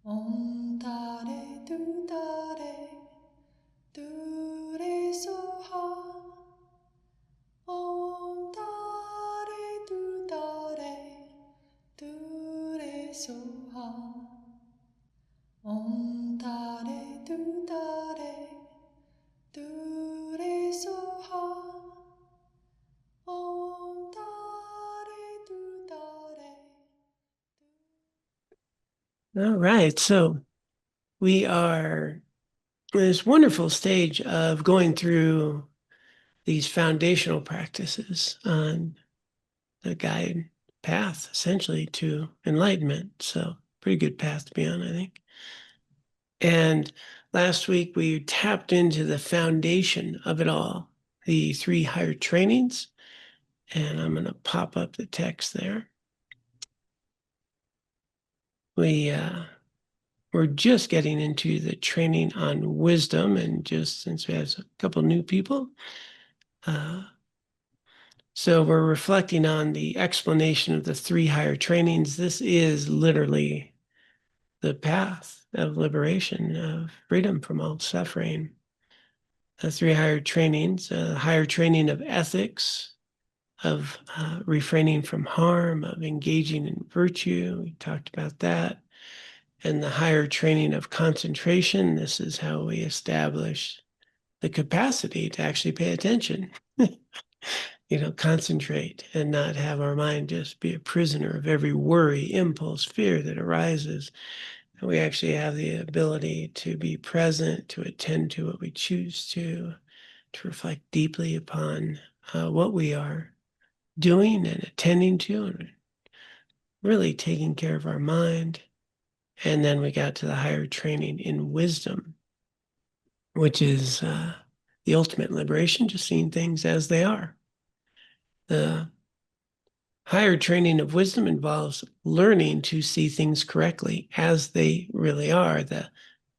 Om Tare Tu Tare Tu Re Soha. Om Tare Tu Tare Tu Re Soha. Om Tare Tu Tare Tu Re Soha. Om Tare Tu Tare. All right, so we are in this wonderful stage of going through these foundational practices on the guide path, essentially, to enlightenment. So, pretty good path to be on, I think. And last week we tapped into the foundation of it all, the 3 higher trainings. And I'm going to pop up the text there. We're just getting into the training on wisdom, and just since we have a couple new people, so we're reflecting on the explanation of the 3 higher trainings. This is literally the path of liberation, of freedom from all suffering. The 3 higher trainings, higher training of ethics, of refraining from harm, of engaging in virtue. We talked about that. And the higher training of concentration. This is how we establish the capacity to actually pay attention, concentrate and not have our mind just be a prisoner of every worry, impulse, fear that arises. And we actually have the ability to be present, to attend to what we choose to reflect deeply upon what we are doing and attending to, and really taking care of our mind. And then we got to the higher training in wisdom, which is the ultimate liberation, just seeing things as they are. The higher training of wisdom involves learning to see things correctly as they really are. The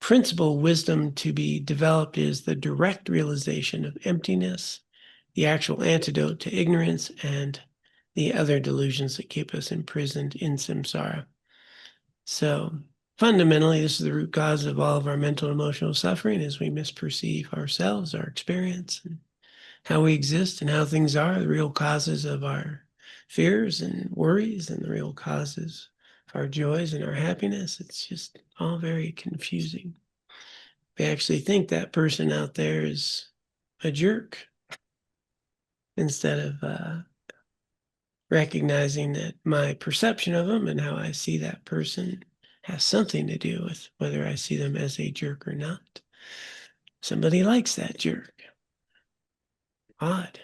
principal wisdom to be developed is the direct realization of emptiness, the actual antidote to ignorance, and the other delusions that keep us imprisoned in samsara. So fundamentally, this is the root cause of all of our mental and emotional suffering, as we misperceive ourselves, our experience, and how we exist and how things are, the real causes of our fears and worries, and the real causes of our joys and our happiness. It's just all very confusing. We actually think that person out there is a jerk instead of recognizing that my perception of them and how I see that person has something to do with whether I see them as a jerk or not. Somebody likes that jerk. Odd.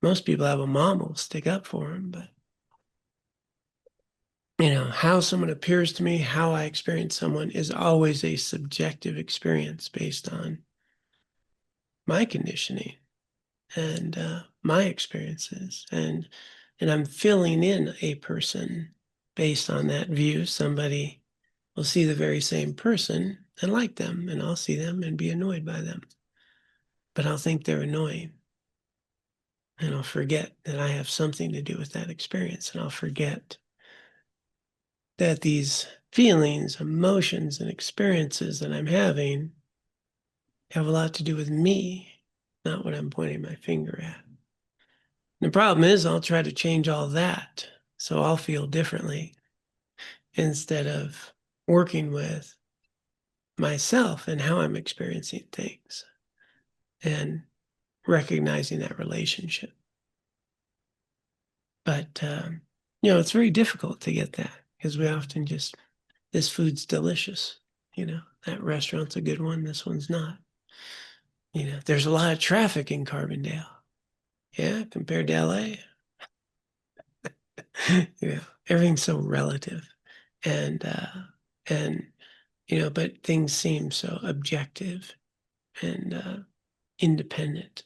Most people have a mom who'll stick up for them, but how someone appears to me, how I experience someone is always a subjective experience based on my conditioning and my experiences. And I'm filling in a person based on that view. Somebody will see the very same person and like them, and I'll see them and be annoyed by them. But I'll think they're annoying. And I'll forget that I have something to do with that experience. And I'll forget that these feelings, emotions, and experiences that I'm having have a lot to do with me, not what I'm pointing my finger at. And the problem is, I'll try to change all that so I'll feel differently instead of working with myself and how I'm experiencing things and recognizing that relationship. But, it's very difficult to get that because we often just, this food's delicious. That restaurant's a good one. This one's not. There's a lot of traffic in Carbondale. Yeah, compared to LA. Everything's so relative. And, and, but things seem so objective and independent.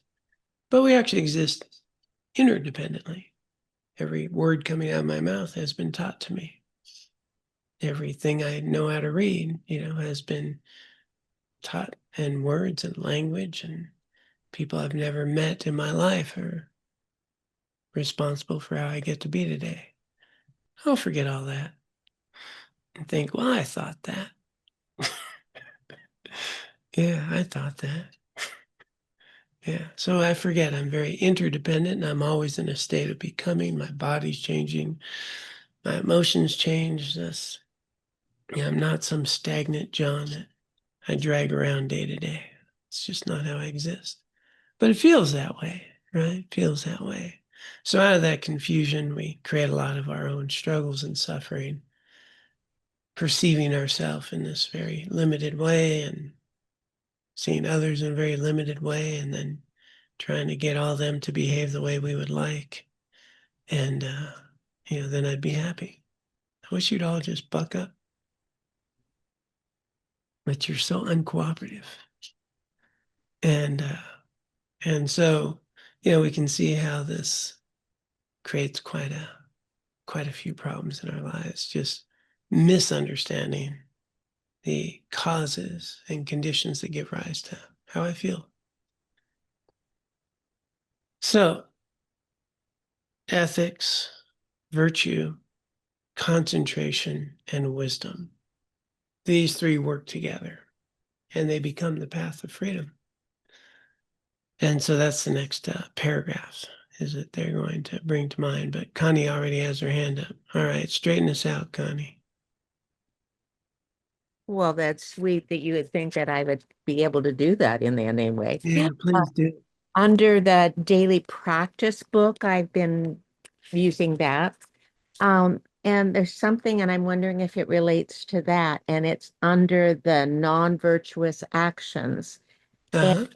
But we actually exist interdependently. Every word coming out of my mouth has been taught to me. Everything I know how to read, has been taught, and words and language, and people I've never met in my life are responsible for how I get to be today. I'll forget all that. and think, well, I thought that. Yeah, I thought that. Yeah. So I forget I'm very interdependent and I'm always in a state of becoming. My body's changing. My emotions change. This, yeah, I'm not some stagnant John that I drag around day to day. It's just not how I exist. But it feels that way, right? It feels that way. So out of that confusion, we create a lot of our own struggles and suffering, perceiving ourselves in this very limited way and seeing others in a very limited way, and then trying to get all of them to behave the way we would like. And, then I'd be happy. I wish you'd all just buck up, but you're so uncooperative. And, uh, and so, we can see how this creates quite a few problems in our lives, just misunderstanding the causes and conditions that give rise to how I feel. So, ethics, virtue, concentration, and wisdom. These three work together and they become the path of freedom. And so that's the next paragraph is that they're going to bring to mind. But Connie already has her hand up. All right, straighten us out, Connie. Well, that's sweet that you would think that I would be able to do that in the name way. Yeah, please do. Under the daily practice book, I've been using that. And there's something, and I'm wondering if it relates to that, and it's under the non-virtuous actions. And Uh-huh.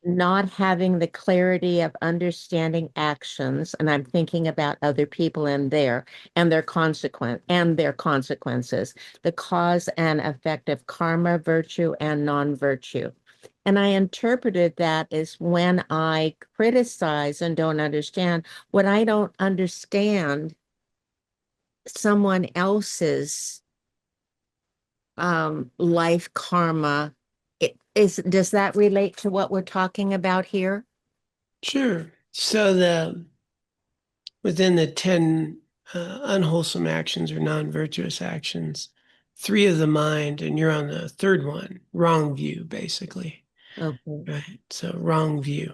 not having the clarity of understanding actions, and I'm thinking about other people in there and their consequences, the cause and effect of karma, virtue, and non-virtue. And I interpreted that as when I criticize and don't understand what I don't understand someone else's life karma. Does that relate to what we're talking about here? Sure. So within the 10 unwholesome actions or non-virtuous actions, 3 of the mind, and you're on the third one, wrong view, basically. Okay. Right. So wrong view.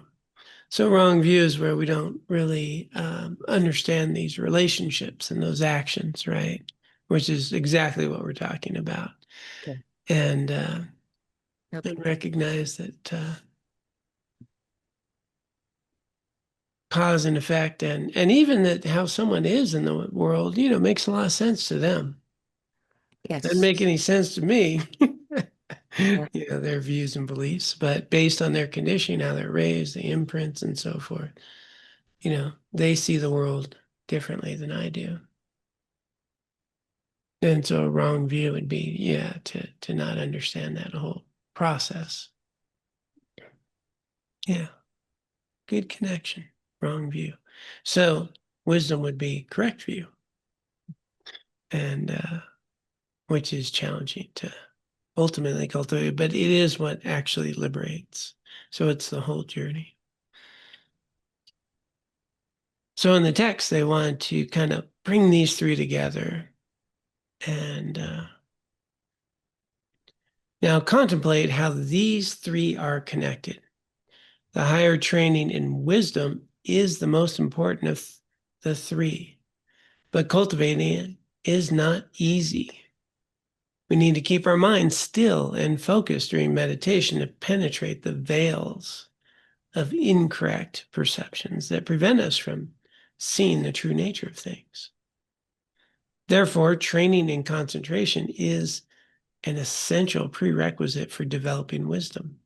So wrong view is where we don't really understand these relationships and those actions, right? Which is exactly what we're talking about. Okay. And Okay. recognize that cause and effect and even that how someone is in the world, makes a lot of sense to them. Doesn't Yes. make any sense to me. Yeah. Their views and beliefs, but based on their conditioning, how they're raised, the imprints and so forth, they see the world differently than I do. And so a wrong view would be, to not understand that whole process. Yeah, good connection, wrong view. So wisdom would be correct view, and which is challenging to ultimately cultivate, but it is what actually liberates. So it's the whole journey. So in the text, they want to kind of bring these 3 together and now contemplate how these 3 are connected. The higher training in wisdom is the most important of the 3, but cultivating it is not easy. We need to keep our minds still and focused during meditation to penetrate the veils of incorrect perceptions that prevent us from seeing the true nature of things. Therefore, training in concentration is an essential prerequisite for developing wisdom.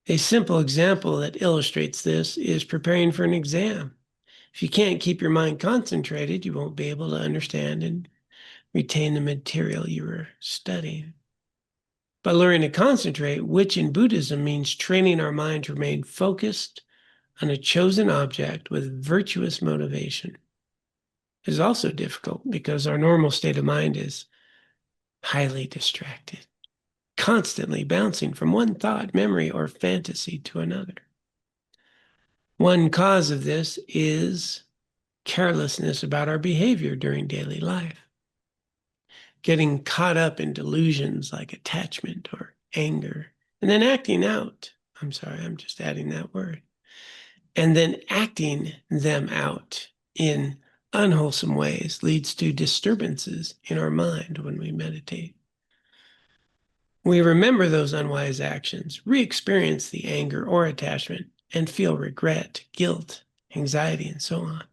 A simple example that illustrates this is preparing for an exam. If you can't keep your mind concentrated, you won't be able to understand and retain the material you were studying. By learning to concentrate, which in Buddhism means training our mind to remain focused on a chosen object with virtuous motivation, is also difficult because our normal state of mind is highly distracted, constantly bouncing from one thought, memory, or fantasy to another. One cause of this is carelessness about our behavior during daily life. getting caught up in delusions like attachment or anger, and then acting out. I'm sorry, I'm just adding that word. And then acting them out in unwholesome ways leads to disturbances in our mind when we meditate. We remember those unwise actions, re-experience the anger or attachment, and feel regret, guilt, anxiety, and so on.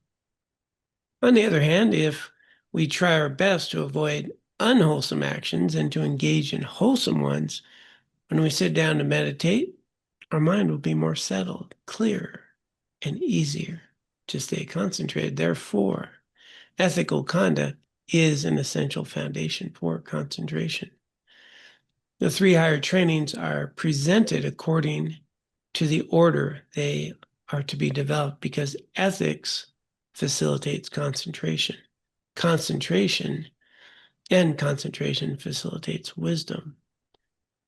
On the other hand, if we try our best to avoid unwholesome actions and to engage in wholesome ones, when we sit down to meditate, our mind will be more settled, clearer, and easier to stay concentrated. Therefore, ethical conduct is an essential foundation for concentration. The 3 higher trainings are presented according to the order they are to be developed because ethics facilitates concentration. Concentration facilitates wisdom.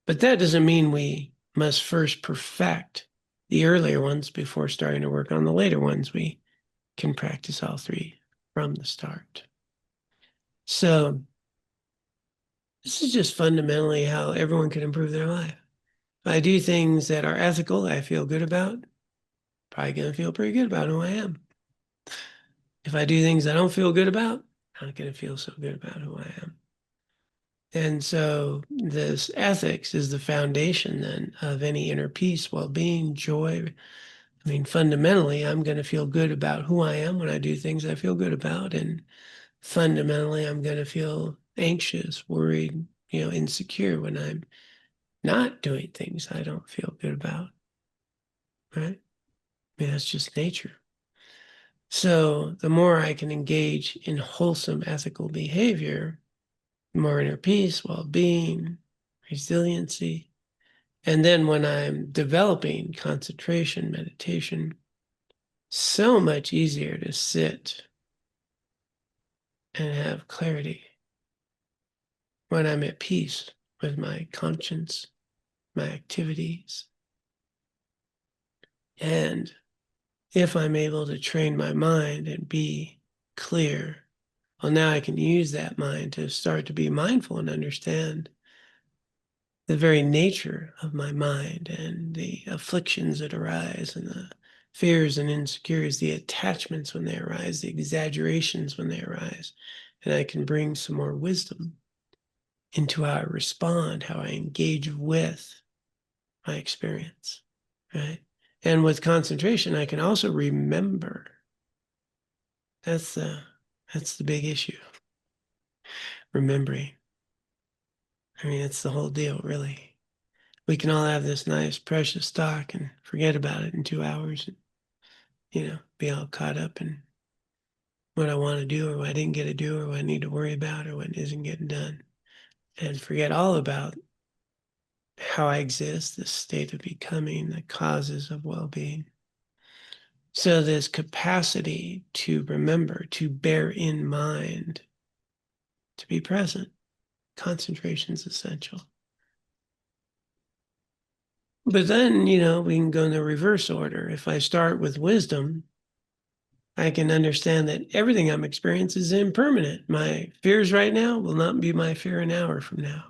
But that doesn't mean we must first perfect the earlier ones before starting to work on the later ones. We can practice all 3 from the start. So this is just fundamentally how everyone can improve their life. If I do things that are ethical, that I feel good about, probably going to feel pretty good about who I am. If I do things I don't feel good about, I'm not going to feel so good about who I am. And so this ethics is the foundation then of any inner peace, well-being, joy. I mean, fundamentally, I'm going to feel good about who I am when I do things I feel good about. And fundamentally, I'm going to feel anxious, worried, insecure when I'm not doing things I don't feel good about, right? I mean, that's just nature. So the more I can engage in wholesome ethical behavior, the more inner peace, well-being, resiliency. And then when I'm developing concentration, meditation, so much easier to sit and have clarity when I'm at peace with my conscience, my activities. And if I'm able to train my mind and be clear, well, now I can use that mind to start to be mindful and understand the very nature of my mind and the afflictions that arise and the fears and insecurities, the attachments when they arise, the exaggerations when they arise. And I can bring some more wisdom into how I respond, how I engage with my experience, right? And with concentration, I can also remember. That's the big issue. Remembering. I mean, it's the whole deal, really. We can all have this nice, precious talk and forget about it in 2 hours and, be all caught up in what I want to do or what I didn't get to do or what I need to worry about or what isn't getting done. And forget all about how I exist, the state of becoming, the causes of well-being. So this capacity to remember, to bear in mind, to be present, concentration is essential. But then, we can go in the reverse order. If I start with wisdom, I can understand that everything I'm experiencing is impermanent. My fears right now will not be my fear an hour from now.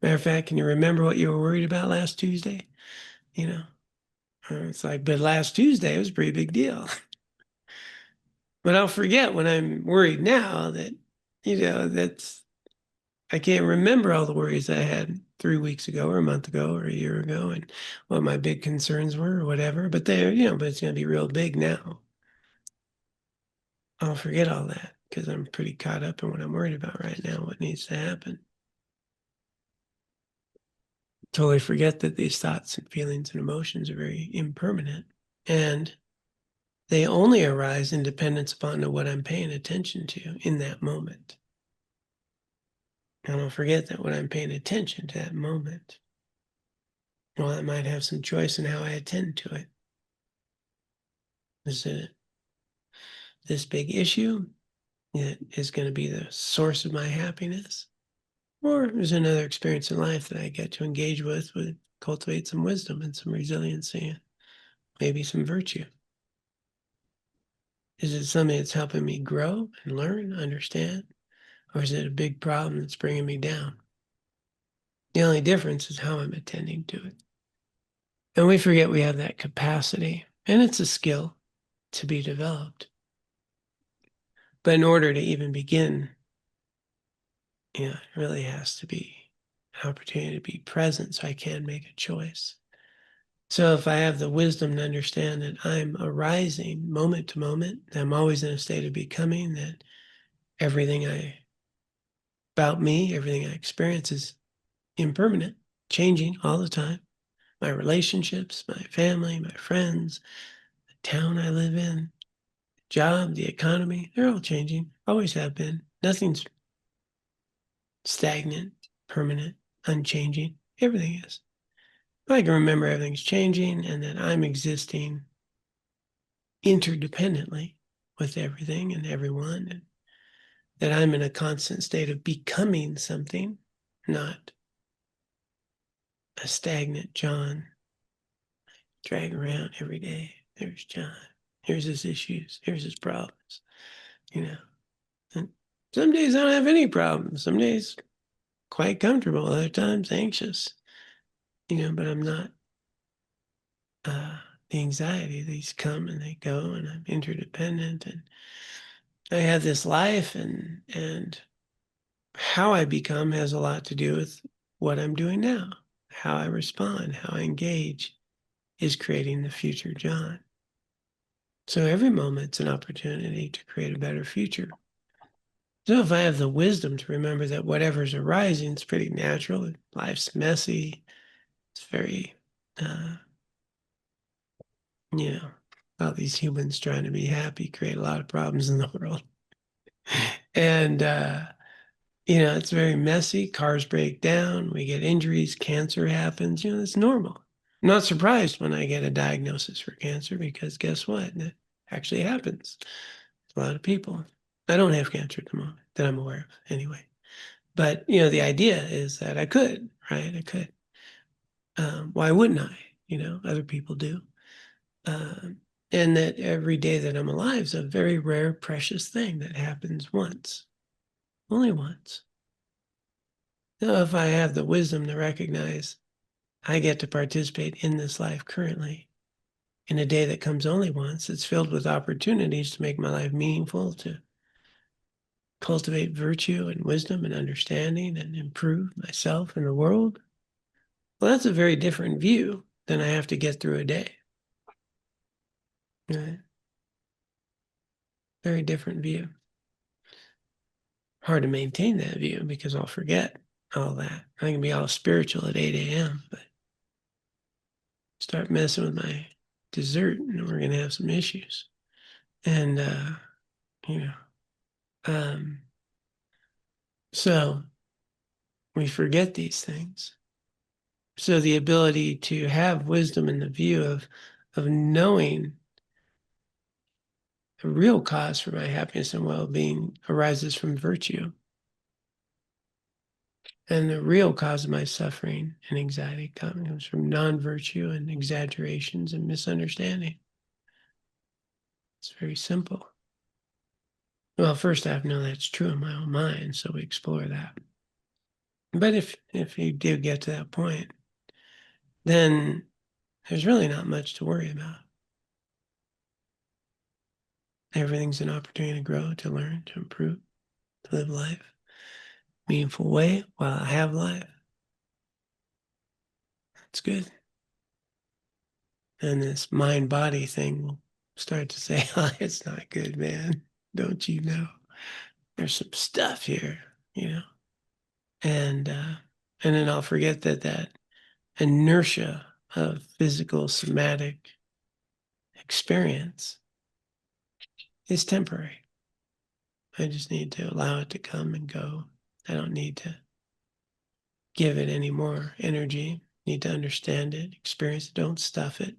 Matter of fact, can you remember what you were worried about last Tuesday? It's like, but last Tuesday was a pretty big deal. But I'll forget when I'm worried now that, I can't remember all the worries I had 3 weeks ago or a month ago or a year ago and what my big concerns were or whatever. But but it's going to be real big now. I'll forget all that because I'm pretty caught up in what I'm worried about right now, what needs to happen. Totally forget that these thoughts and feelings and emotions are very impermanent and they only arise in dependence upon what I'm paying attention to in that moment. And I'll forget that when I'm paying attention to that moment, well, I might have some choice in how I attend to it. Is it this big issue that is going to be the source of my happiness? Or there's another experience in life that I get to engage with, cultivate some wisdom and some resiliency, and maybe some virtue. Is it something that's helping me grow and learn, understand? Or is it a big problem that's bringing me down? The only difference is how I'm attending to it. And we forget we have that capacity, and it's a skill to be developed. But in order to even begin, it really has to be an opportunity to be present so I can make a choice. So if I have the wisdom to understand that I'm arising moment to moment, I'm always in a state of becoming, that everything about me, everything I experience is impermanent, changing all the time. My relationships, my family, my friends, the town I live in, job, the economy, they're all changing, always have been. Nothing's stagnant, permanent, unchanging. Everything is. I can remember everything's changing and that I'm existing interdependently with everything and everyone, and that I'm in a constant state of becoming something, not a stagnant John drag around every day. There's John. Here's his issues. Here's his problems. And some days I don't have any problems. Some days quite comfortable. Other times anxious. But I'm not. The anxiety, these come and they go, and I'm interdependent, and I have this life, and how I become has a lot to do with what I'm doing now. How I respond, how I engage is creating the future John. So every moment's an opportunity to create a better future. So if I have the wisdom to remember that whatever's arising is pretty natural, life's messy, it's very, all these humans trying to be happy create a lot of problems in the world. And, it's very messy. Cars break down. We get injuries. Cancer happens. It's normal. I'm not surprised when I get a diagnosis for cancer, because guess what? It actually happens. A lot of people. I don't have cancer at the moment that I'm aware of anyway. But, the idea is that I could, right? I could. Why wouldn't I? Other people do. And that every day that I'm alive is a very rare, precious thing that happens once. Only once. Now, if I have the wisdom to recognize I get to participate in this life currently, in a day that comes only once, it's filled with opportunities to make my life meaningful, to cultivate virtue and wisdom and understanding and improve myself and the world. Well, that's a very different view than I have to get through a day. Right? Very different view. Hard to maintain that view because I'll forget all that. I can be all spiritual at 8 a.m., but start messing with my dessert and we're going to have some issues. And, so we forget these things. So the ability to have wisdom in the view of knowing the real cause for my happiness and well-being arises from virtue. And the real cause of my suffering and anxiety comes from non-virtue and exaggerations and misunderstanding. It's very simple. Well, first I have to know that's true in my own mind, so we explore that. But if you do get to that point, then there's really not much to worry about. Everything's an opportunity to grow, to learn, to improve, to live life meaningful way while I have life. It's good. And this mind-body thing will start to say, oh, it's not good, man. Don't you know? There's some stuff here, And then I'll forget that inertia of physical somatic experience is temporary. I just need to allow it to come and go. I don't need to give it any more energy. Need to understand it, experience it. Don't stuff it.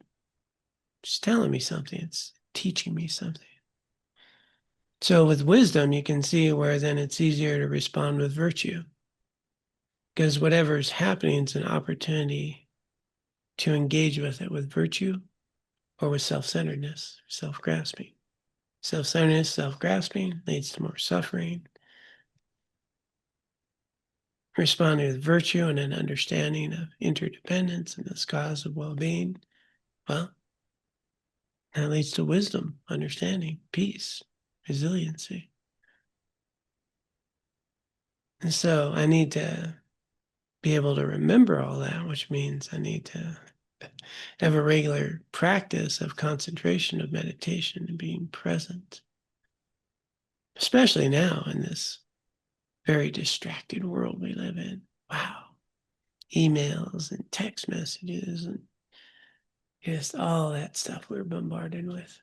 It's telling me something. It's teaching me something. So with wisdom, you can see where then it's easier to respond with virtue. Because whatever's happening is an opportunity to engage with it with virtue or with self-centeredness, self-grasping. Self-centeredness, self-grasping leads to more suffering. responding with virtue and an understanding of interdependence and this cause of well-being, well, that leads to wisdom, understanding, peace, resiliency. And so I need to be able to remember all that, which means I need to have a regular practice of concentration, of meditation, and being present, especially now in this very distracted world we live in. Wow. Emails and text messages and just all that stuff we're bombarded with.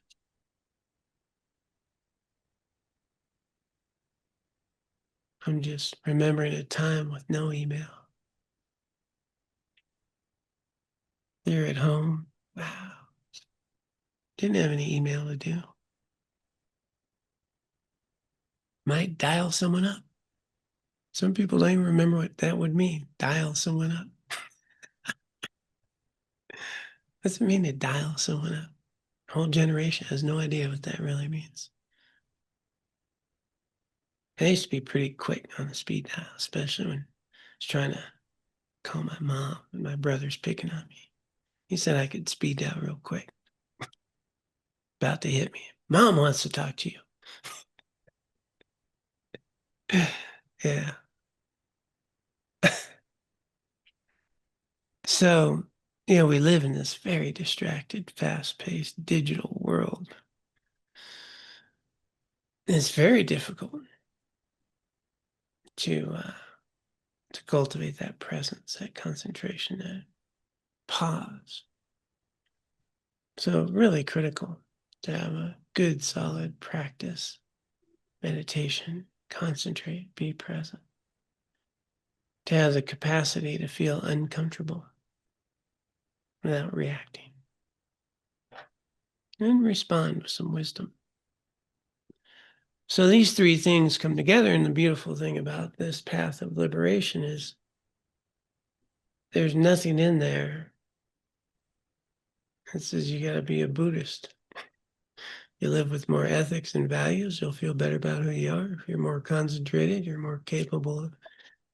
I'm just remembering a time with no email. You're at home. Wow. Didn't have any email to do. Might dial someone up. Some people don't even remember what that would mean. Dial someone up. What's it mean to dial someone up? A whole generation has no idea what that really means. I used to be pretty quick on the speed dial, especially when I was trying to call my mom and my brother's picking on me. He said I could speed dial real quick. About to hit me. Mom wants to talk to you. Yeah. So, we live in this very distracted, fast-paced digital world. It's very difficult to cultivate that presence, that concentration, that pause. So really critical to have a good, solid practice, meditation, concentrate, be present, to have the capacity to feel uncomfortable without reacting, and respond with some wisdom. So these three things come together, and the beautiful thing about this path of liberation is there's nothing in there that says you got to be a Buddhist. You live with more ethics and values, you'll feel better about who you are. If you're more concentrated, you're more capable of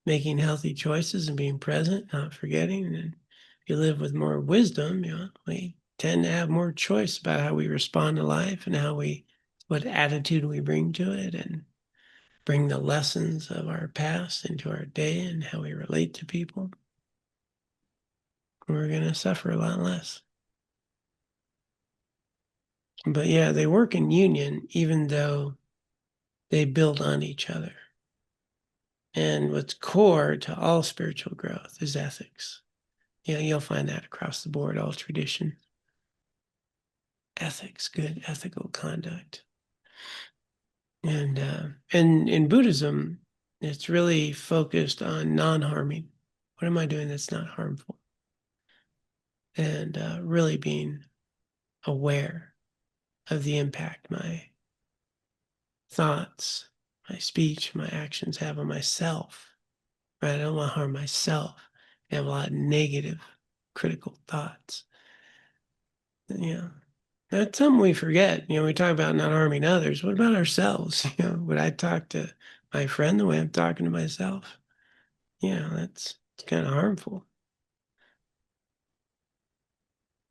making healthy choices and being present, not forgetting. And if you live with more wisdom, we tend to have more choice about how we respond to life and what attitude we bring to it, and bring the lessons of our past into our day and how we relate to people. We're going to suffer a lot less. But yeah, they work in union, even though they build on each other. And what's core to all spiritual growth is ethics. You'll find that across the board, all tradition. Ethics, good ethical conduct. And in Buddhism, it's really focused on non-harming. What am I doing that's not harmful? And really being aware of the impact my thoughts, my speech, my actions have on myself. Right? I don't want to harm myself. I have a lot of negative, critical thoughts. That's something we forget. We talk about not harming others. What about ourselves? Would I talk to my friend the way I'm talking to myself? It's kind of harmful.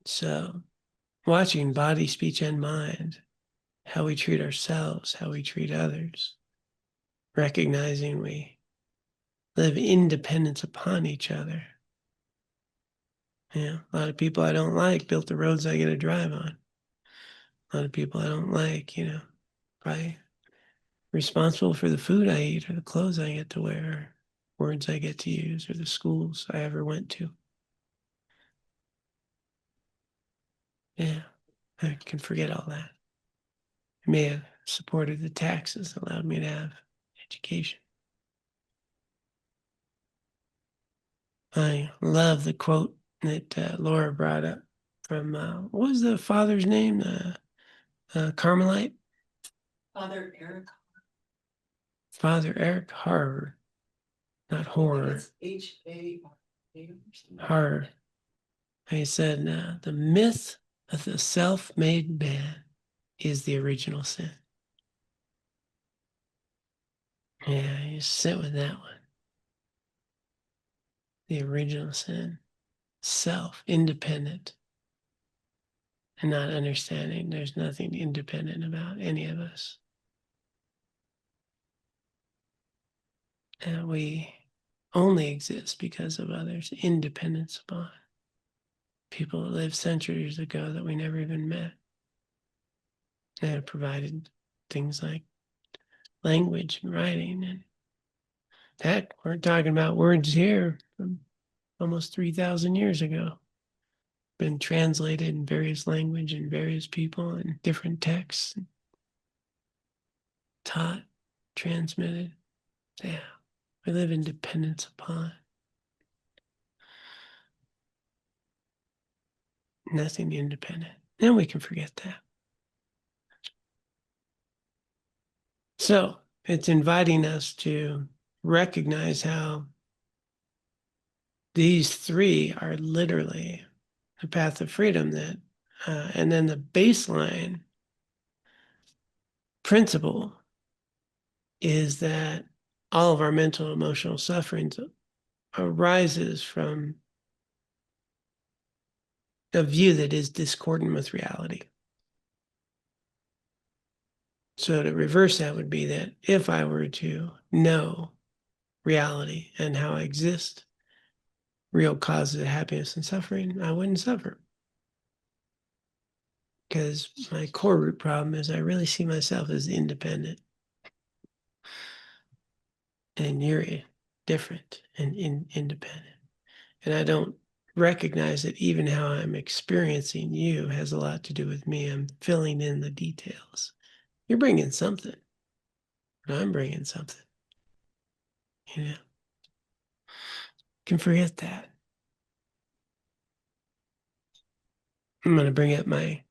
So watching body, speech, and mind, how we treat ourselves, how we treat others, recognizing we live independence upon each other. A lot of people I don't like built the roads I get to drive on. A lot of people I don't like, probably responsible for the food I eat or the clothes I get to wear, or words I get to use, or the schools I ever went to. Yeah, I can forget all that. I may have supported the taxes that allowed me to have education. I love the quote that Laura brought up from, what was the father's name? Carmelite? Father Eric. Father Eric Harvard, not horror. H-A-R-A. Horror. He said, the myth of the self-made man is the original sin. Yeah, you sit with that one. the original sin, self, independent, and not understanding there's nothing independent about any of us. And we only exist because of others, independence upon people that lived centuries ago that we never even met. They have provided things like language and writing, and heck, we're talking about words here from almost 3,000 years ago. Been translated in various language and various people and different texts, taught, transmitted. Yeah, we live in dependence upon. Nothing independent. And we can forget that. So it's inviting us to recognize how these three are literally the path of freedom, that and then the baseline principle is that all of our mental and emotional sufferings arises from a view that is discordant with reality. So to reverse that would be that if I were to know reality and how I exist, real causes of happiness and suffering, I wouldn't suffer. Because my core root problem is I really see myself as independent. And you're different and independent. And I don't recognize that even how I'm experiencing you has a lot to do with me. I'm filling in the details. You're bringing something, but I'm bringing something. You know, can forget that. I'm going to bring up my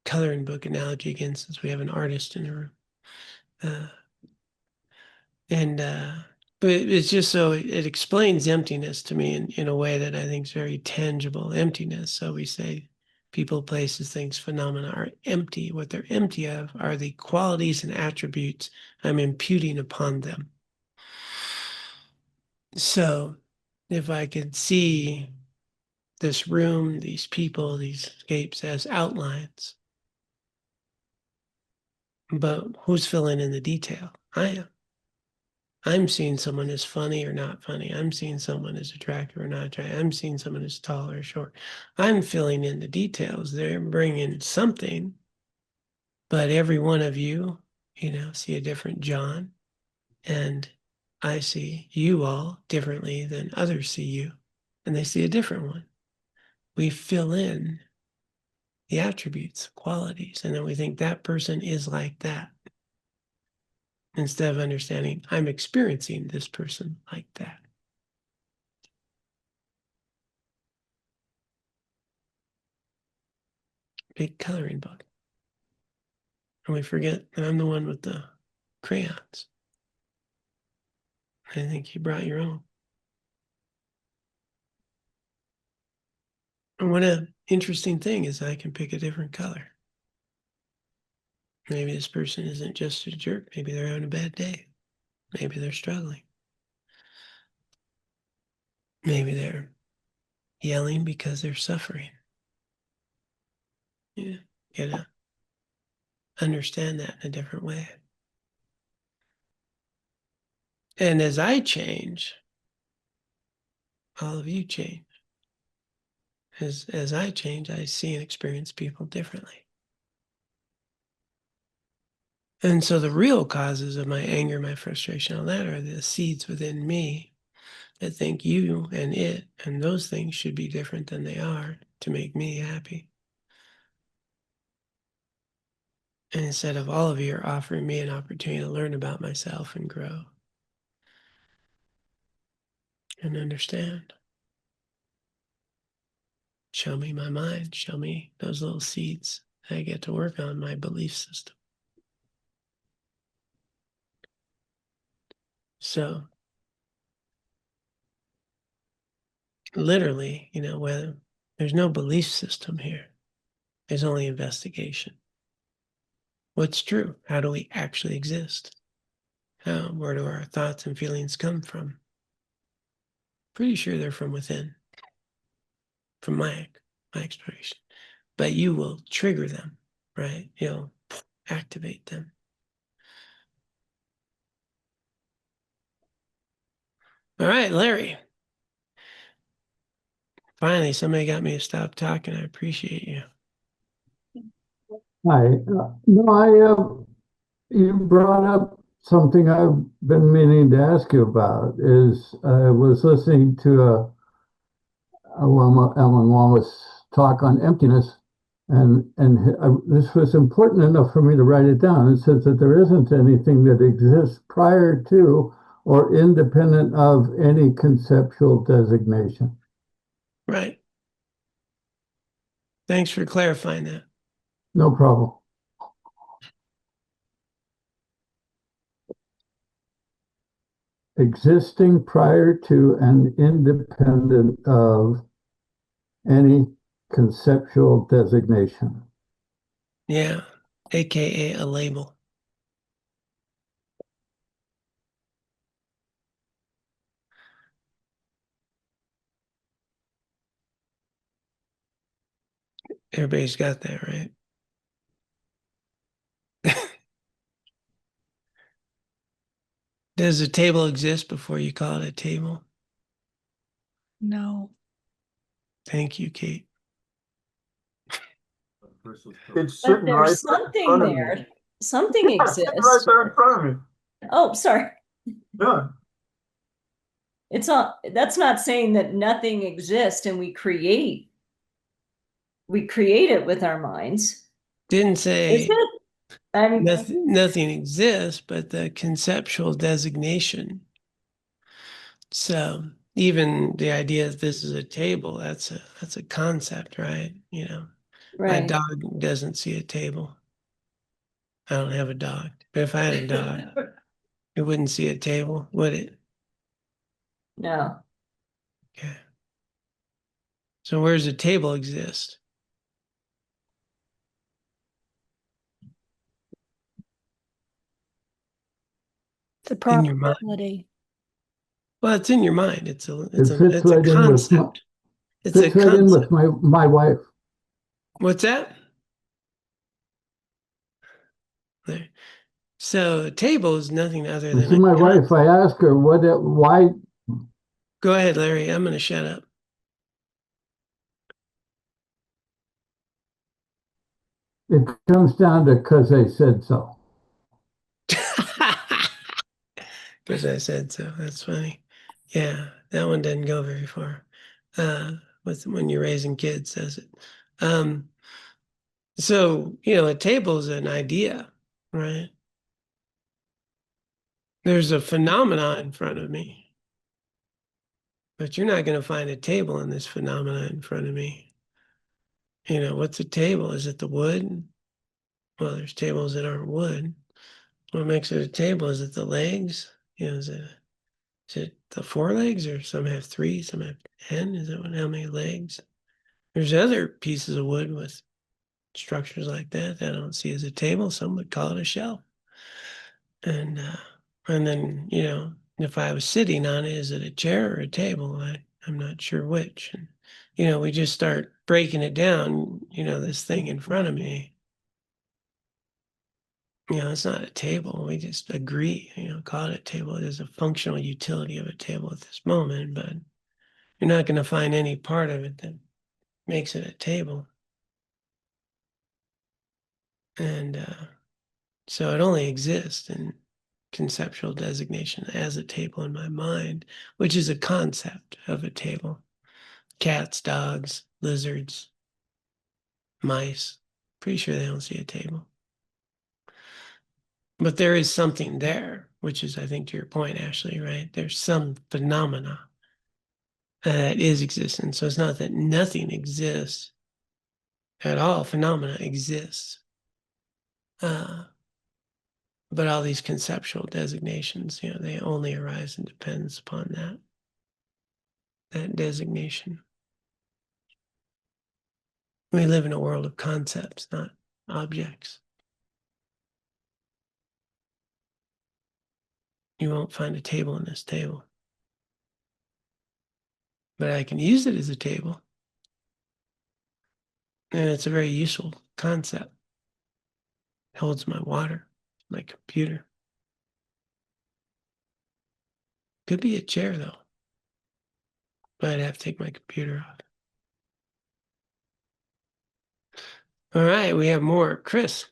coloring book analogy again, since we have an artist in the room. But it's just so it explains emptiness to me in a way that I think is very tangible. Emptiness. So we say people, places, things, phenomena are empty. What they're empty of are the qualities and attributes I'm imputing upon them. So if I could see this room, these people, these scapes as outlines, but who's filling in the detail? I am. I'm seeing someone as funny or not funny. I'm seeing someone as attractive or not attractive. I'm seeing someone as tall or short. I'm filling in the details. They're bringing something, but every one of you, see a different John, and I see you all differently than others see you, and they see a different one. We fill in the attributes, qualities, and then we think that person is like that, instead of understanding I'm experiencing this person like that. Big coloring book. And we forget that I'm the one with the crayons. I think you brought your own. And what an interesting thing is I can pick a different color. Maybe this person isn't just a jerk. Maybe they're having a bad day. Maybe they're struggling. Maybe they're yelling because they're suffering. Yeah, you gotta understand that in a different way. And as I change, all of you change. As I change, I see and experience people differently. And so the real causes of my anger, my frustration, all that are the seeds within me that think you and it and those things should be different than they are to make me happy. And instead of all of you are offering me an opportunity to learn about myself and grow and understand. Show me my mind, show me those little seeds that I get to work on, my belief system. So literally, whether there's no belief system here, there's only investigation. What's true? How do we actually exist? Where do our thoughts and feelings come from? Pretty sure they're from within, from my exploration. But you will trigger them, right? You'll activate them. All right, Larry. Finally, somebody got me to stop talking. I appreciate you. Hi. You brought up something I've been meaning to ask you about. Is I was listening to a Ellen Wallace talk on emptiness, and this was important enough for me to write it down. It says that there isn't anything that exists prior to or independent of any conceptual designation. Right. Thanks for clarifying that. No problem. Existing prior to and independent of any conceptual designation. Yeah. AKA a label. Everybody's got that, right? Does a table exist before you call it a table? No. Thank you, Kate. It's But sitting right there's there in something front of me. there. Something Yeah, it's sitting right exists. there in front of me. Oh, sorry. Yeah. It's not, that's not saying that nothing exists and we create it with our minds. Didn't Is say it? nothing exists, but the conceptual designation. So even the idea that this is a table, that's a concept, right? You know, my Right. dog doesn't see a table. I don't have a dog. But if I had a dog, it wouldn't see a table, would it? No. Okay. So where's the table exist? The In your mind. probability. Well, it's in your mind. It's It fits a right in with concept. It's a fits right in with concept. my wife. What's that? There. So a table is nothing other You than see, a my concept. wife, I ask her why Go ahead, Larry. I'm going to shut up. it comes down to because they said so. Because I said so. That's funny. Yeah, that one didn't go very far. With when you're raising kids, says it. So a table is an idea, right? There's a phenomena in front of me, but you're not going to find a table in this phenomena in front of me. What's a table? Is it the wood? Well, there's tables that aren't wood. What makes it a table? Is it the legs? Is it the four legs, or some have three, some have 10? Is that how many legs? There's other pieces of wood with structures like that I don't see as a table. Some would call it a shelf. And then, if I was sitting on it, is it a chair or a table? I'm not sure which. And, we just start breaking it down, this thing in front of me. It's not a table. We just agree, call it a table. It is a functional utility of a table at this moment, but you're not going to find any part of it that makes it a table. And so it only exists in conceptual designation as a table in my mind, which is a concept of a table. Cats, dogs, lizards, mice. Pretty sure they don't see a table. But there is something there, which is, I think, to your point, Ashley, right? There's some phenomena that is existent. So it's not that nothing exists at all. Phenomena exists. But all these conceptual designations, they only arise and depends upon that designation. We live in a world of concepts, not objects. You won't find a table in this table. but I can use it as a table. And it's a very useful concept. It holds my water, my computer. Could be a chair though, but I'd have to take my computer off. All right, we have more. Chris.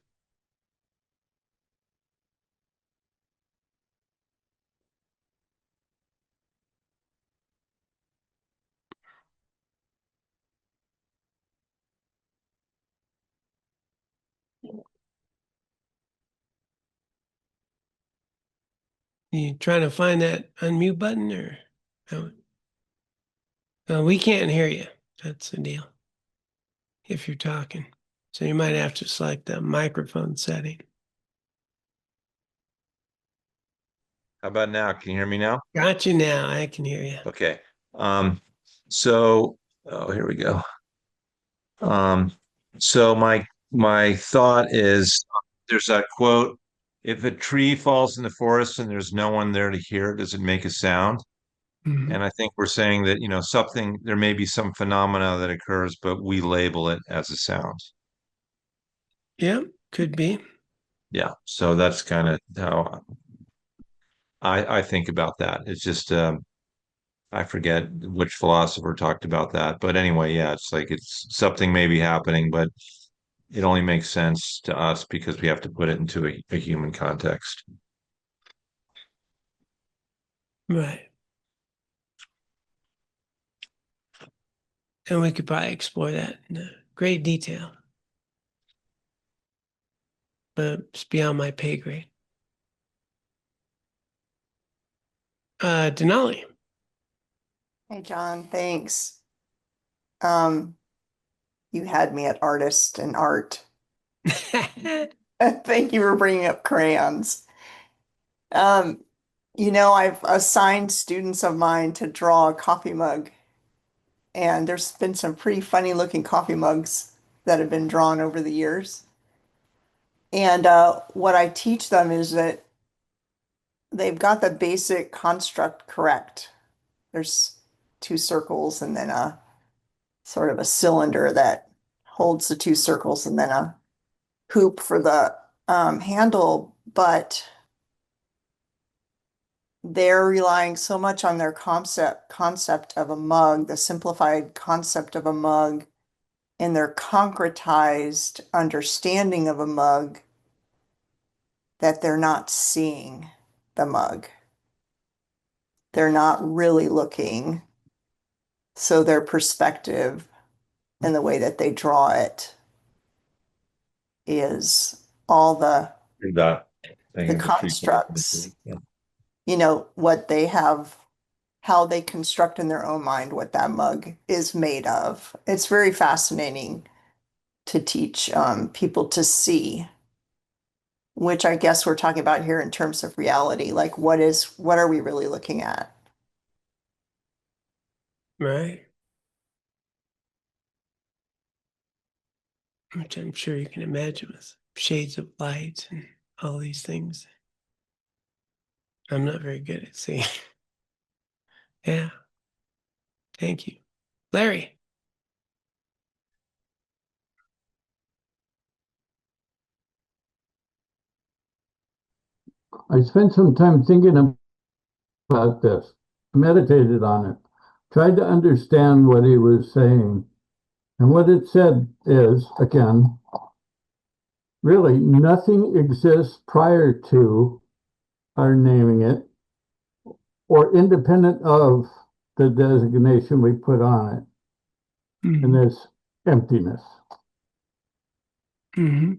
You trying to find that unmute button or? We can't hear you. That's the deal. If you're talking. So you might have to select the microphone setting. How about now? Can you hear me now? Got you now. I can hear you. Okay. So here we go. So my thought is there's that quote, if a tree falls in the forest and there's no one there to hear it, does it make a sound? Mhm. And I think we're saying that, something, there may be some phenomena that occurs, but we label it as a sound. Yeah, could be. Yeah. So that's kind of how I think about that. It's just I forget which philosopher talked about that, but anyway, yeah, it's like it's something may be happening, but it only makes sense to us because we have to put it into a human context. Right. And we could probably explore that in great detail. But it's beyond my pay grade. Denali. Hey, John, thanks. You had me at artist and art. Thank you for bringing up crayons. I've assigned students of mine to draw a coffee mug, and there's been some pretty funny looking coffee mugs that have been drawn over the years. And what I teach them is that they've got the basic construct correct. There's two circles and then a sort of a cylinder that holds the two circles and then a hoop for the handle, but they're relying so much on their concept of a mug, the simplified concept of a mug, and their concretized understanding of a mug that they're not seeing the mug. They're not really looking. So their perspective and the way that they draw it is all the constructs, what they have, how they construct in their own mind what that mug is made of. It's very fascinating to teach people to see, which I guess we're talking about here in terms of reality. Like, what are we really looking at? Right. Which I'm sure you can imagine with shades of light and all these things. I'm not very good at seeing. Yeah. Thank you. Larry. I spent some time thinking about this, meditated on it, tried to understand what he was saying. And what it said is, again, really nothing exists prior to our naming it or independent of the designation we put on it. Mm-hmm. And there's emptiness. Mm-hmm.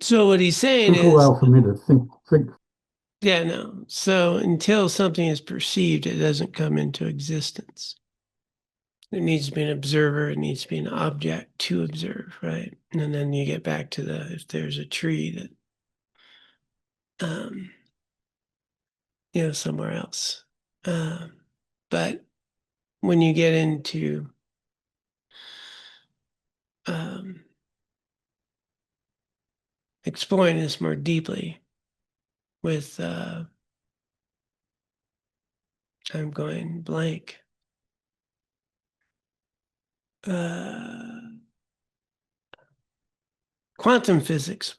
So what he's saying Took a is, while for me to think. yeah, no. So until something is perceived, it doesn't come into existence. There needs to be an observer. It needs to be an object to observe, right? And then you get back to if there's a tree that, somewhere else. But when you get into exploring this more deeply, with I'm going blank. Quantum physics.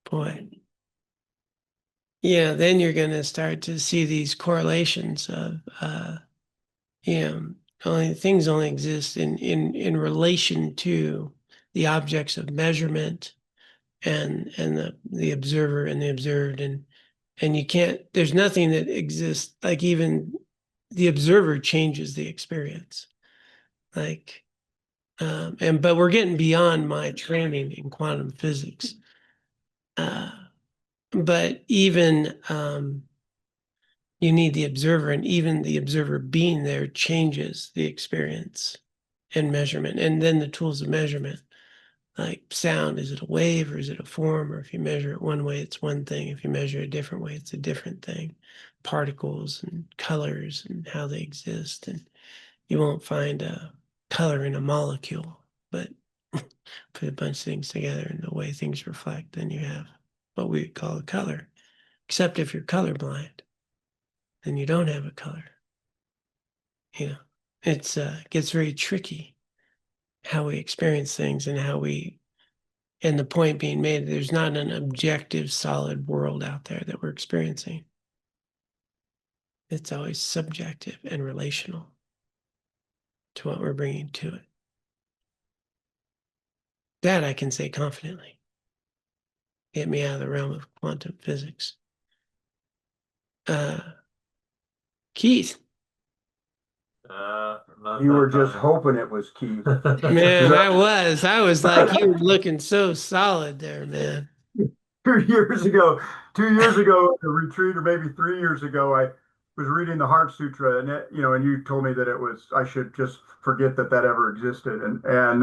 Boy. Yeah, then you're going to start to see these correlations of, things only exist in relation to the objects of measurement and the observer and the observed, and you can't. There's nothing that exists, like even the observer changes the experience, like. But we're getting beyond my training in quantum physics. But even you need the observer, and even the observer being there changes the experience and measurement. And then the tools of measurement, like sound, is it a wave or is it a form? Or if you measure it one way, it's one thing. If you measure it a different way, it's a different thing. Particles and colors and how they exist. And you won't find a color in a molecule, but put a bunch of things together and the way things reflect, then you have what we call a color. Except if you're colorblind, then you don't have a color. It's gets very tricky how we experience things and and the point being made, there's not an objective, solid world out there that we're experiencing. It's always subjective and relational to what we're bringing to it. That I can say confidently. Get me out of the realm of quantum physics. Keith. You were just hoping it was Keith. Man, I was like, you were looking so solid there, man. 2 years ago, at the retreat, or maybe 3 years ago, I was reading the Heart Sutra, and and you told me that I should just forget that ever existed, and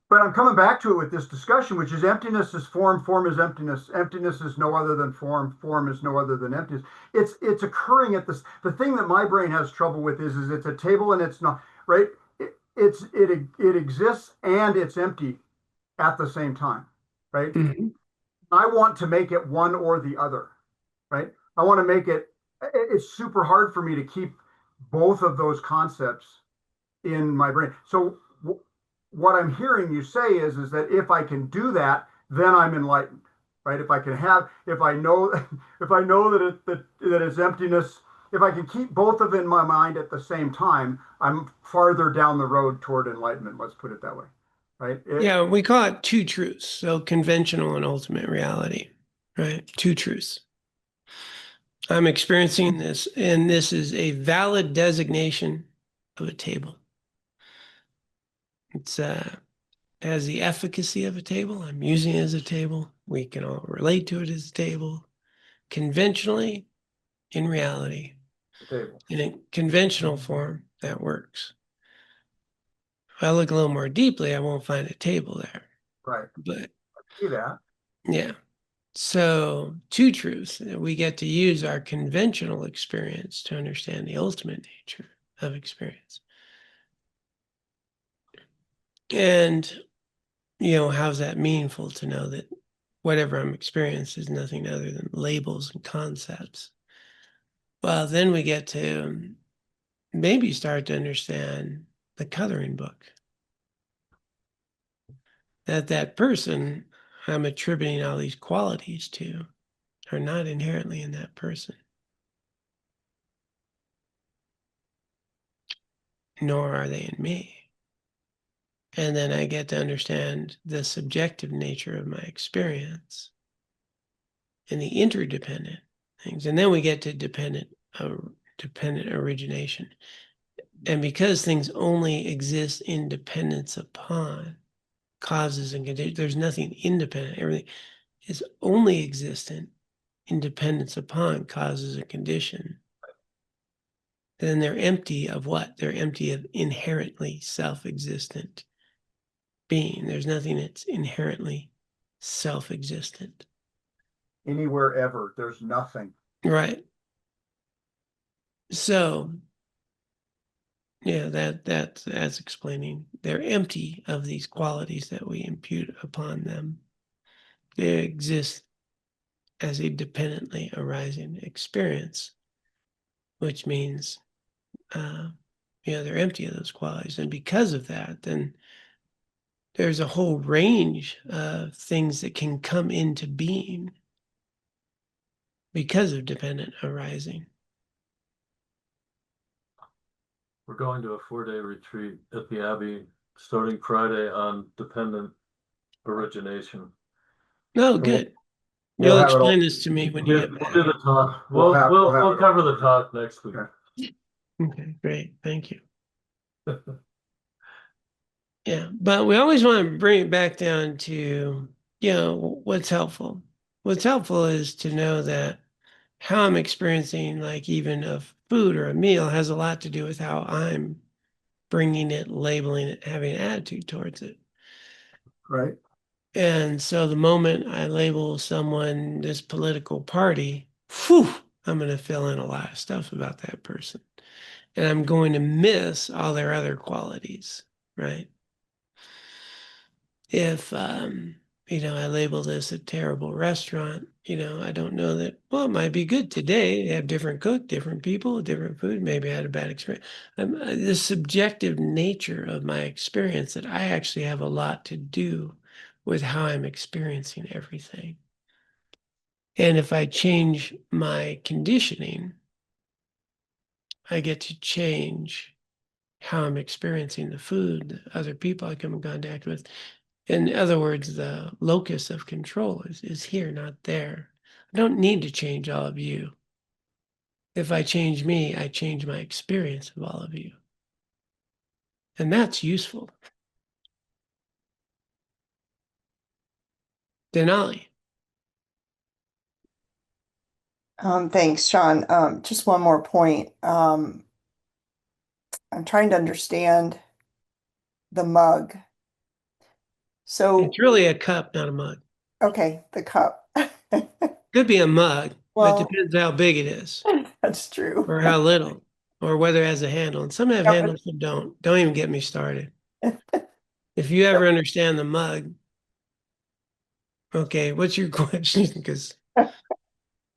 but I'm coming back to it with this discussion, which is emptiness is form, form is emptiness, emptiness is no other than form, form is no other than emptiness. It's occurring at this. The thing that my brain has trouble with is it's a table and it's not right. It exists and it's empty at the same time, right? Mm-hmm. I want to make it one or the other, right? I want to make it. It's super hard for me to keep both of those concepts in my brain. So what I'm hearing you say is that if I can do that, then I'm enlightened, right? If I know that it's emptiness, if I can keep both of in my mind at the same time, I'm farther down the road toward enlightenment. Let's put it that way, right? Yeah, we call it two truths. So conventional and ultimate reality, right? Two truths. I'm experiencing this, and this is a valid designation of a table. It's has the efficacy of a table. I'm using it as a table. We can all relate to it as a table. Conventionally, in reality, in a conventional form, that works. If I look a little more deeply, I won't find a table there. Right. But I see that. Yeah. So two truths. We get to use our conventional experience to understand the ultimate nature of experience. And, how's that meaningful to know that whatever I'm experiencing is nothing other than labels and concepts? Well, then we get to maybe start to understand the coloring book. That person I'm attributing all these qualities to are not inherently in that person. Nor are they in me. And then I get to understand the subjective nature of my experience and the interdependent things. And then we get to dependent origination. And because things only exist in dependence upon causes and conditions, there's nothing independent. Everything is only existent in dependence upon causes and condition. Then they're empty of what? They're empty of inherently self-existent being. There's nothing that's inherently self-existent. Anywhere ever, there's nothing. Right. So, yeah, that's explaining. They're empty of these qualities that we impute upon them. They exist as a dependently arising experience, which means, they're empty of those qualities. And because of that, then there's a whole range of things that can come into being because of dependent arising. We're going to a 4-day retreat at the Abbey starting Friday on dependent origination. No, good. We'll You'll have it all- explain this to me when you get We'll back. do the talk. We'll We'll have it cover all. the talk next week. Okay. Okay, great. Thank you. Yeah, but we always want to bring it back down to, what's helpful. What's helpful is to know that how I'm experiencing, like even a food or a meal, has a lot to do with how I'm bringing it, labeling it, having an attitude towards it. Right. And so the moment I label someone this political party, whew, I'm going to fill in a lot of stuff about that person. And I'm going to miss all their other qualities, right? If, I label this a terrible restaurant, I don't know that, well, it might be good today. They have different cook, different people, different food. Maybe I had a bad experience. The subjective nature of my experience, that I actually have a lot to do with how I'm experiencing everything. And if I change my conditioning, I get to change how I'm experiencing the food, the other people I come in contact with. In other words, the locus of control is here, not there. I don't need to change all of you. If I change me, I change my experience of all of you. And that's useful. Denali. Thanks, Sean. Just one more point. I'm trying to understand the mug. So, It's really a cup, not a mug. okay, the cup. Could be a mug, but Well, it depends how big it is, that's true. or how little, or whether it has a handle. And some have Yeah, handles, some don't. Don't even get me started. If you ever understand the mug, okay, what's your question? Because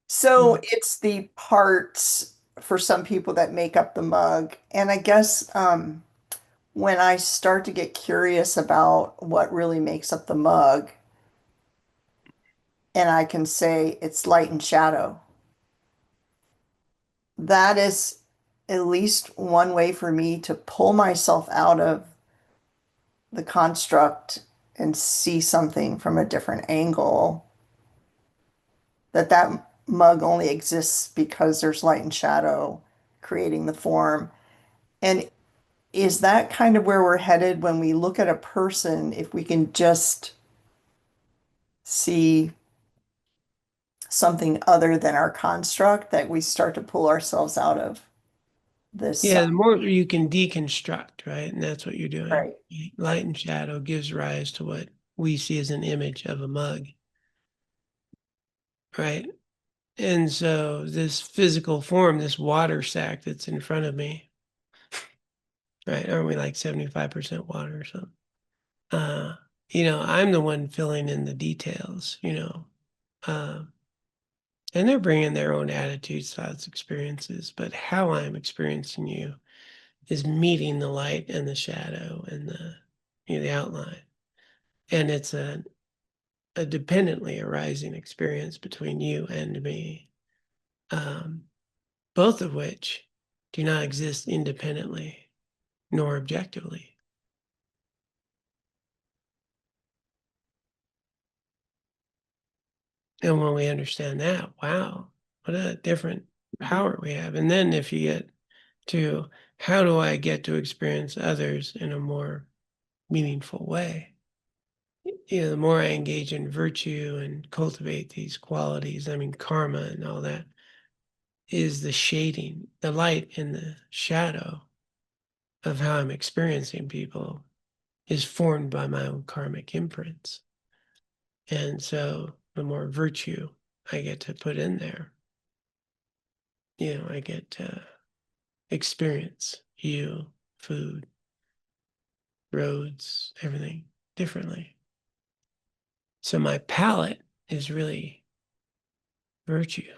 So it's the parts for some people that make up the mug. And I guess when I start to get curious about what really makes up the mug, and I can say it's light and shadow, that is at least one way for me to pull myself out of the construct and see something from a different angle. That mug only exists because there's light and shadow creating the form. And is that kind of where we're headed when we look at a person, if we can just see something other than our construct, that we start to pull ourselves out of this? yeah, the more you can deconstruct, right? And that's what you're doing. Right. Light and shadow gives rise to what we see as an image of a mug, right? And so this physical form, this water sack that's in front of me, right? Aren't we like 75% water or something? I'm the one filling in the details, and they're bringing their own attitudes, thoughts, experiences, but how I'm experiencing you is meeting the light and the shadow and the outline. And it's a dependently arising experience between you and me, both of which do not exist independently nor objectively. And when we understand that, wow, what a different power we have. And then if you get to how do I get to experience others in a more meaningful way? The more I engage in virtue and cultivate these qualities, karma and all that, is the shading, the light and the shadow of how I'm experiencing people is formed by my own karmic imprints. And so the more virtue I get to put in there, I get to experience you, food, roads, everything differently. So my palette is really virtue,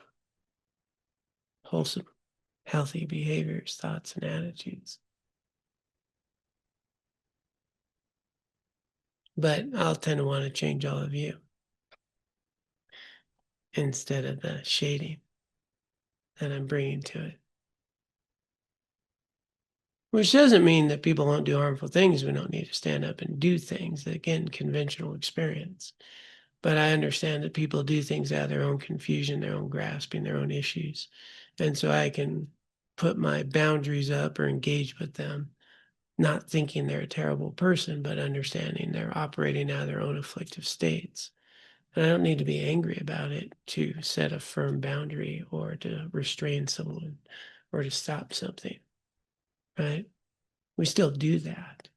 wholesome, healthy behaviors, thoughts, and attitudes. But I'll tend to want to change all of you instead of the shading that I'm bringing to it. Which doesn't mean that people won't do harmful things. We don't need to stand up and do things. Again, conventional experience. But I understand that people do things out of their own confusion, their own grasping, their own issues. And so I can put my boundaries up or engage with them, not thinking they're a terrible person, but understanding they're operating out of their own afflictive states. And I don't need to be angry about it to set a firm boundary or to restrain someone or to stop something, right? We still do that.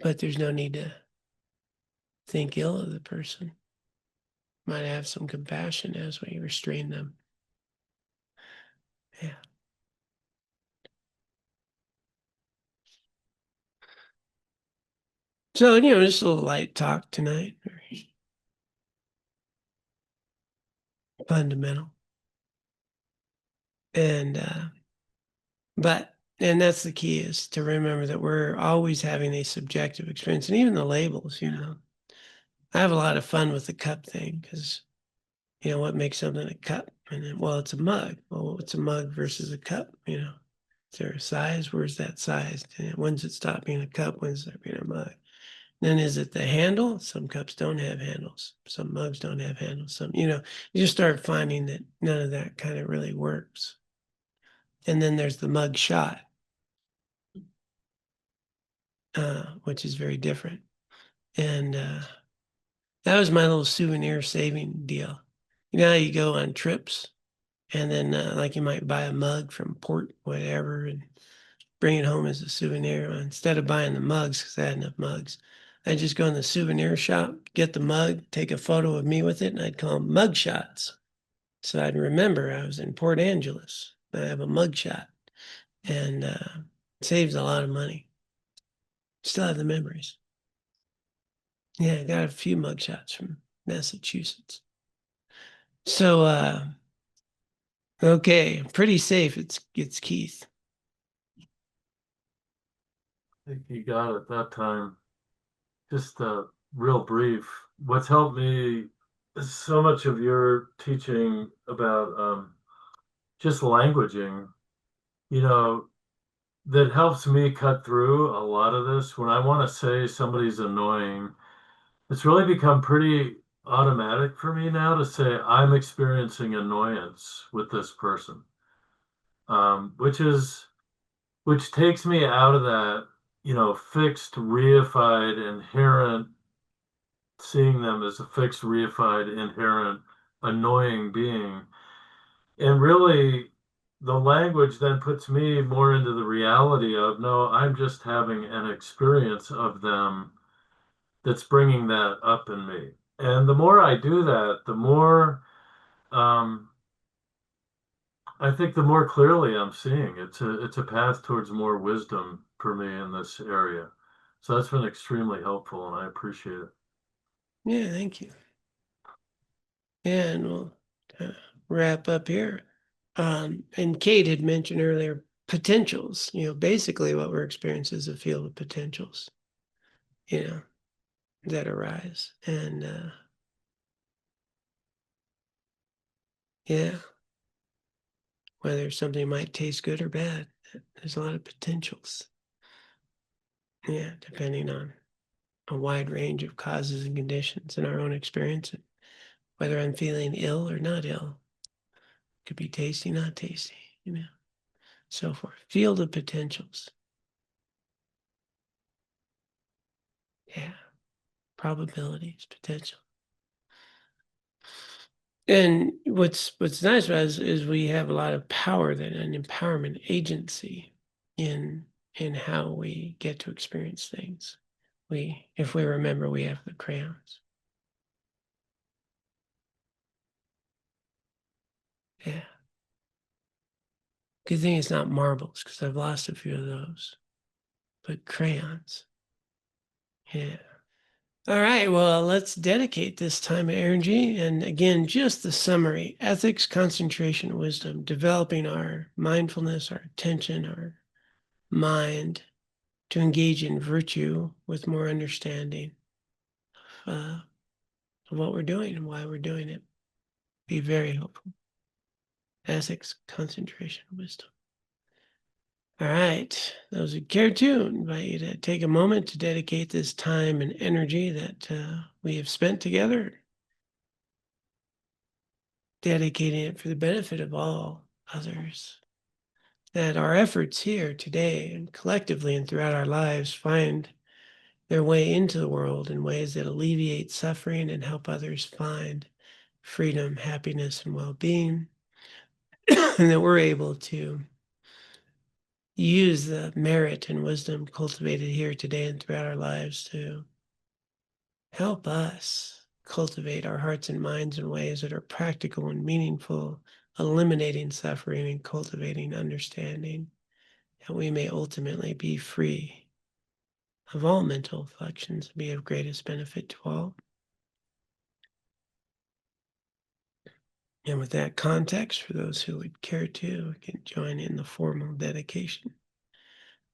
But there's no need to think ill of the person. Might have some compassion as we restrain them. Yeah. So, just a little light talk tonight. Very fundamental. And that's the key, is to remember that we're always having a subjective experience. And even the labels, I have a lot of fun with the cup thing, because what makes something a cup? And then, well, it's a mug. Well, what's a mug versus a cup? Is there a size? Where's that size? And when's it stop being a cup? When's it being a mug? Then is it the handle? Some cups don't have handles. Some mugs don't have handles. Some, you just start finding that none of that kind of really works. And then there's the mug shot, which is very different. And that was my little souvenir saving deal. How you go on trips and then like you might buy a mug from port, whatever, and bring it home as a souvenir. Instead of buying the mugs, because I had enough mugs, I'd just go in the souvenir shop, get the mug, take a photo of me with it, and I'd call them mug shots. So I'd remember I was in Port Angeles. I have a mug shot, and it saves a lot of money. Still have the memories. Yeah, I got a few mug shots from Massachusetts. So, okay, pretty safe. It's Keith. I think you got it that time. Just real brief. What's helped me is so much of your teaching about just languaging, that helps me cut through a lot of this. When I want to say somebody's annoying, it's really become pretty automatic for me now to say I'm experiencing annoyance with this person, which takes me out of that, fixed, reified, inherent, seeing them as a fixed, reified, inherent, annoying being. And really, the language then puts me more into the reality of, no, I'm just having an experience of them that's bringing that up in me. And the more I do that, the more, I think the more clearly I'm seeing it's a path towards more wisdom for me in this area. So that's been extremely helpful, and I appreciate it. Yeah, thank you. Yeah, and we'll wrap up here. And Kate had mentioned earlier potentials. Basically what we're experiencing is a field of potentials, that arise. And yeah, whether something might taste good or bad, there's a lot of potentials. Yeah, depending on a wide range of causes and conditions in our own experience, whether I'm feeling ill or not ill. Could be tasty, not tasty, so forth. Field of potentials. Yeah. Probabilities, potential. And what's nice about it is we have a lot of power, then, an empowerment agency in how we get to experience things. If we remember, we have the crayons. Yeah. Good thing it's not marbles, because I've lost a few of those. But crayons. Yeah. All right, well, let's dedicate this time and energy. And again, just the summary: ethics, concentration, wisdom, developing our mindfulness, our attention, our mind to engage in virtue with more understanding of what we're doing and why we're doing it. Be very helpful. Ethics, concentration, wisdom. All right, those who care to, invite you to take a moment to dedicate this time and energy that we have spent together, dedicating it for the benefit of all others. That our efforts here today and collectively and throughout our lives find their way into the world in ways that alleviate suffering and help others find freedom, happiness, and well-being, and that we're able to use the merit and wisdom cultivated here today and throughout our lives to help us cultivate our hearts and minds in ways that are practical and meaningful, eliminating suffering and cultivating understanding, that we may ultimately be free of all mental afflictions and be of greatest benefit to all. And with that context, for those who would care to, can join in the formal dedication.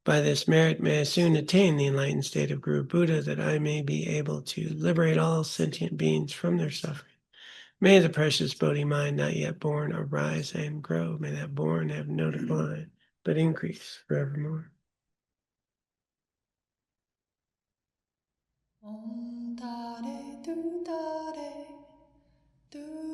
By this merit may I soon attain the enlightened state of Guru Buddha, that I may be able to liberate all sentient beings from their suffering. May the precious Bodhi mind not yet born arise and grow. May that born have no decline, but increase forevermore. Om Tare Tu Tare Tu